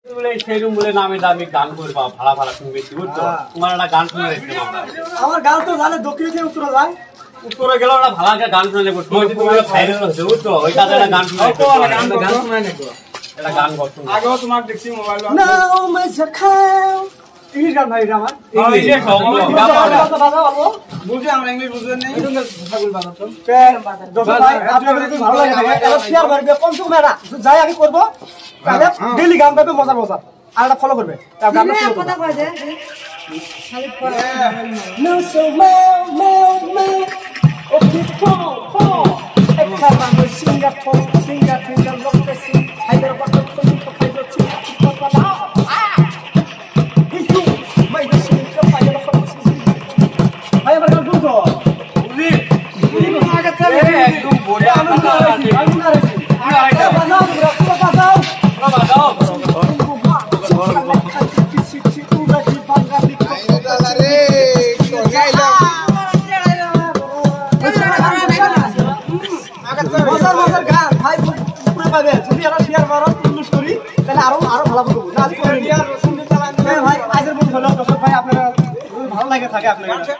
বলে সেরকম বলে নামে দামি গান করবা ভাড়া ভাড়া তুমি বেশি বুঝছো তোমার একটা গান শুনে রেখে আমার গান তো জানে দক্ষিণ থেকে উত্তরে যায় উত্তরে গেল একটা ভাড়া একটা গান শুনে নেবো তুমি ভাইরাল হচ্ছে বুঝছো ওই কাজে একটা গান শুনে গান শোনায় নাকি একটা গান করছো আগেও তোমাকে দেখছি মোবাইল নাও মেসে খাও ইংলিশ গান ভাই আমার ইংলিশে সব বুঝে আমরা ইংলিশ বুঝবেন না এই ভাষা বলবা তো ভাই আপনাদের যদি ভালো লাগে তাহলে শেয়ার করবে কম কম মেরা যাই আমি করব তাহলে ডেইলি গান গাবে মজা মজা আর এটা ফলো করবে তার গান কথা কয় যে খালি পড়া নো সো মেও মেও মেও ও পিপো পো একটা মানুষ সিঙ্গাপুর সিঙ্গাপুর লোকেশন হায়দ্রাবাদ তো খাইলো চিপা পালা ভাই আমার গান শুনছো বুঝলি আগে চলে একদম বড় আনন্দ আছে আনন্দ আছে বাজাও বাজাও ভালো লাগে থাকে আপনার